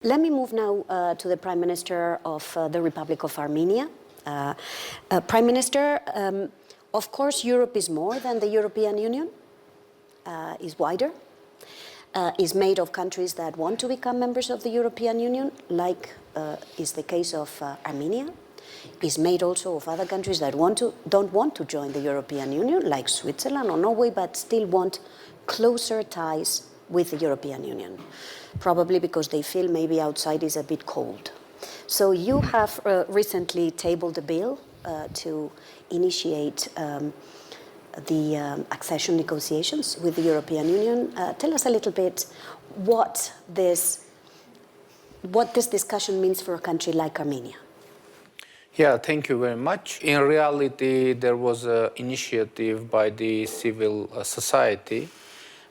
Let me move now to the Prime Minister of the Republic of Armenia. Prime Minister, of course, Europe is more than the European Union, is wider, is made of countries that want to become members of the European Union, like is the case of Armenia, is made also of other countries that don't want to join the European Union, like Switzerland or Norway, but still want closer ties with the European Union, probably because they feel maybe outside is a bit cold. So you have recently tabled a bill to initiate the accession negotiations with the European Union. Tell us a little bit what this discussion means for a country like Armenia. Yeah, thank you very much. In reality, there was an initiative by the civil society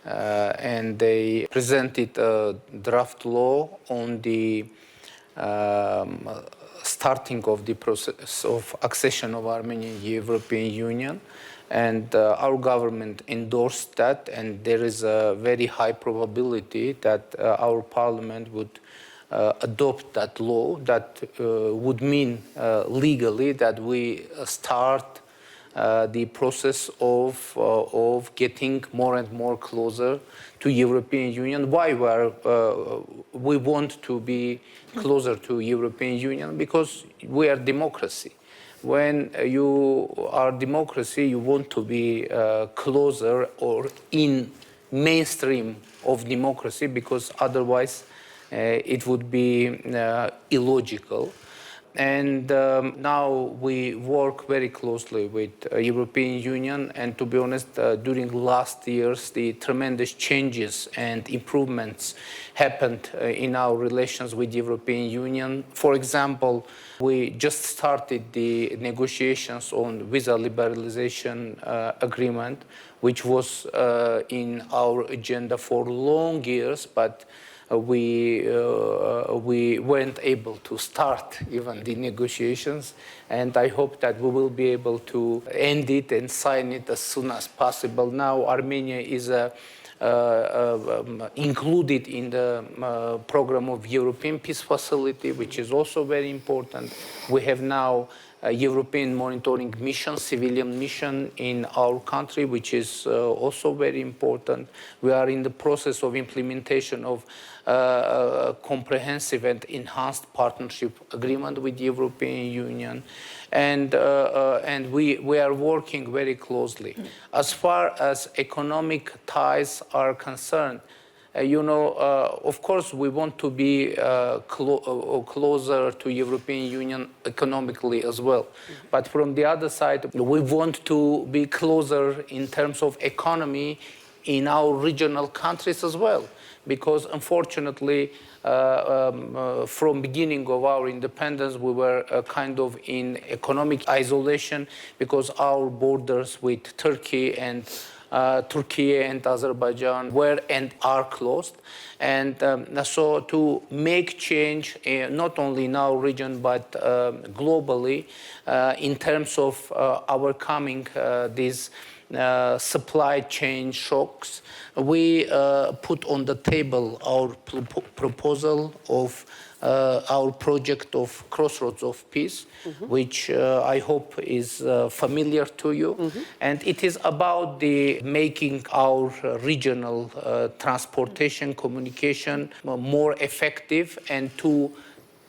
and they presented a draft law on the starting of the process of accession of Armenia in the European Union. And our government endorsed that, and there is a very high probability that our parliament would adopt that law. That would mean legally that we start the process of getting more and more closer to European Union. Why we want to be closer to European Union? Because we are democracy. When you are democracy, you want to be closer or in mainstream of democracy, because otherwise it would be illogical. And now we work very closely with European Union, and to be honest, during last years, the tremendous changes and improvements happened in our relations with the European Union. For example, we just started the negotiations on visa liberalization agreement, which was in our agenda for long years, but we weren't able to start even the negotiations, and I hope that we will be able to end it and sign it as soon as possible. Now Armenia is included in the program of European Peace Facility, which is also very important. We have now a European monitoring mission, civilian mission in our country, which is also very important. We are in the process of implementation of a comprehensive and enhanced partnership agreement with the European Union, and we are working very closely. As far as economic ties are concerned, of course, we want to be closer to European Union economically as well. But from the other side, we want to be closer in terms of economy in our regional countries as well. Because unfortunately, from beginning of our independence, we were kind of in economic isolation because our borders with Turkey and Azerbaijan were and are closed. And so to make change, not only in our region, but globally, in terms of overcoming these supply chain shocks, we put on the table our proposal of our project of Crossroads of Peace, which I hope is familiar to you. And it is about the making our regional transportation communication more effective, and to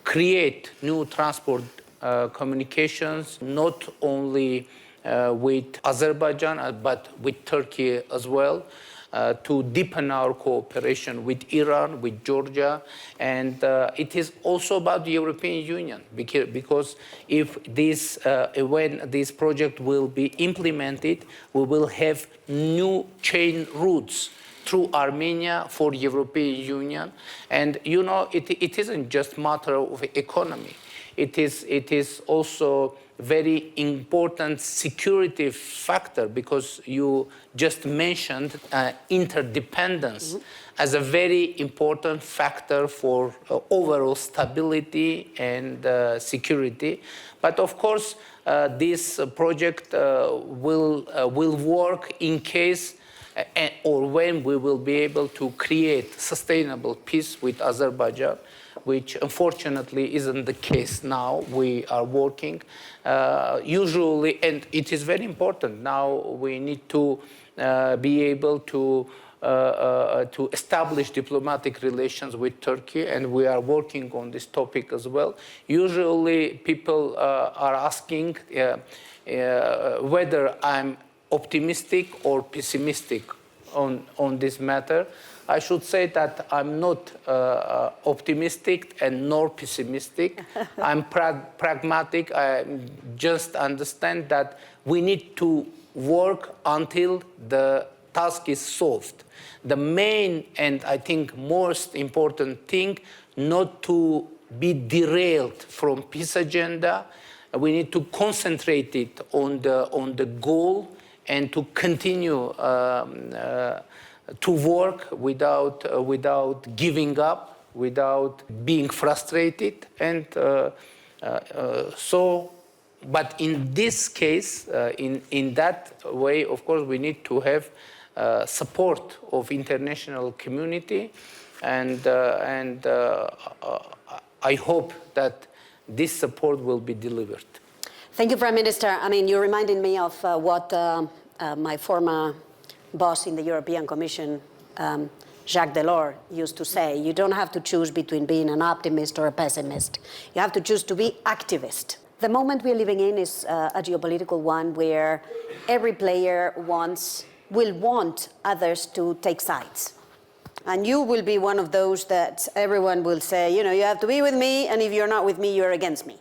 create new transport communications, not only with Azerbaijan, but with Turkey as well, to deepen our cooperation with Iran, with Georgia. And it is also about the European Union, because if when this project will be implemented, we will have new chain routes through Armenia for the European Union. And it isn't just a matter of economy. It is also very important security factor, because you just mentioned interdependence as a very important factor for overall stability and security. But of course, this project will work in case or when we will be able to create sustainable peace with Azerbaijan. which unfortunately isn't the case now. We are working usually, and it is very important now, we need to be able to establish diplomatic relations with Turkey, and we are working on this topic as well. Usually people are asking whether I'm optimistic or pessimistic on this matter. I should say that I'm not optimistic and nor pessimistic. I'm pragmatic. I just understand that we need to work until the task is solved. The main and I think most important thing, not to be derailed from peace agenda. We need to concentrate it on the goal and to continue to work without giving up, without being frustrated. And but in this case, in that way, of course, we need to have support of international community, and I hope that this support will be delivered. Thank you, Prime Minister. I mean, you reminded me of what my former boss in the European Commission, Jacques Delors, used to say. You don't have to choose between being an optimist or a pessimist. You have to choose to be activist. The moment we're living in is a geopolitical one where every player will want others to take sides. And you will be one of those that everyone will say, you know, you have to be with me, and if you're not with me, you're against me.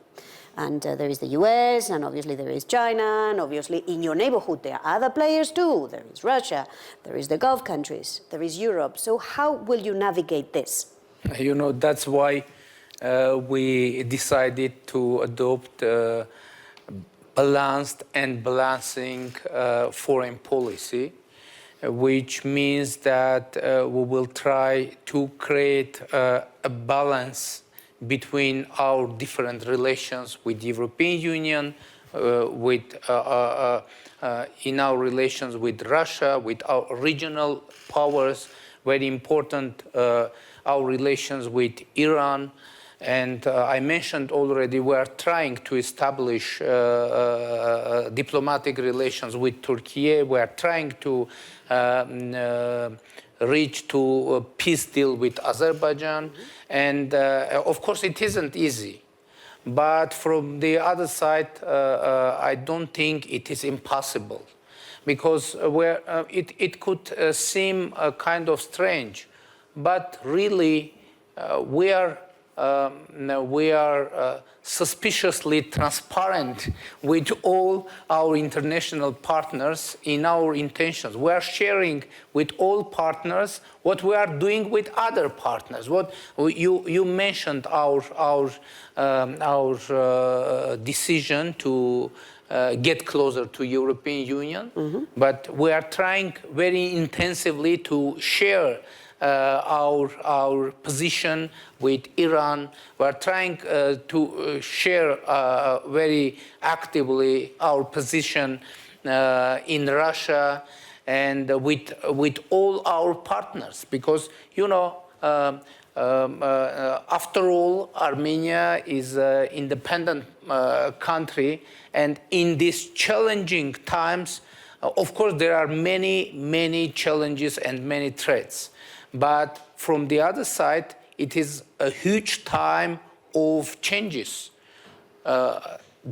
And there is the US, and obviously there is China, and obviously in your neighborhood there are other players too. There is Russia, there is the Gulf countries, there is Europe. So how will you navigate this? You know, that's why we decided to adopt balanced and balancing foreign policy, which means that we will try to create a balance between our different relations with the European Union, in our relations with Russia, with our regional powers, very important, our relations with Iran. And I mentioned already we are trying to establish diplomatic relations with Turkey. We are trying to reach to a peace deal with Azerbaijan. And of course it isn't easy. But from the other side, I don't think it is impossible. Because it could seem kind of strange. But really, we are suspiciously transparent with all our international partners in our intentions. We are sharing with all partners what we are doing with other partners. What you mentioned our decision to get closer to European Union, but we are trying very intensively to share our position with Iran. We are trying to share very actively our position in Russia and with all our partners, because you know, after all, Armenia is an independent country, and in these challenging times, of course, there are many challenges and many threats. But from the other side, it is a huge time of changes.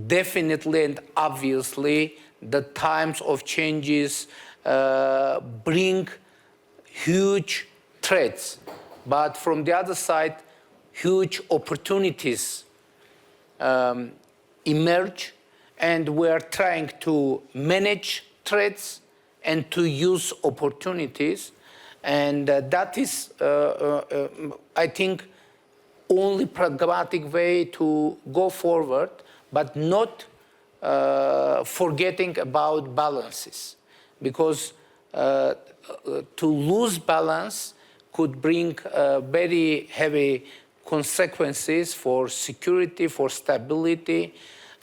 Definitely and obviously, the times of changes bring huge threats. But from the other side, huge opportunities emerge, and we are trying to manage threats and to use opportunities. And that is, I think, only pragmatic way to go forward, but not forgetting about balances. Because to lose balance could bring very heavy consequences for security, for stability,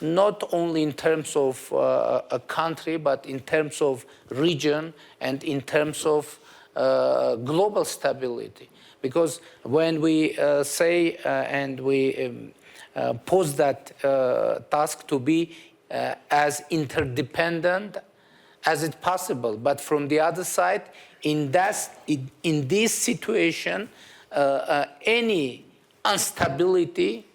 not only in terms of a country, but in terms of region and in terms of global stability. Because when we say and we pose that task to be as interdependent as it's possible, but from the other side, in this situation, any instability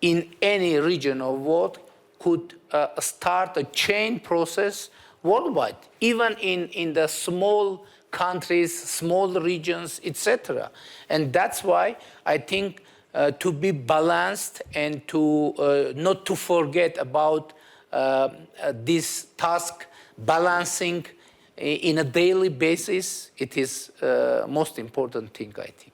in any region of world could start a chain process worldwide, even in the small countries, small regions, etc. And that's why I think to be balanced and to not to forget about this task, balancing in a daily basis, it is most important thing, I think.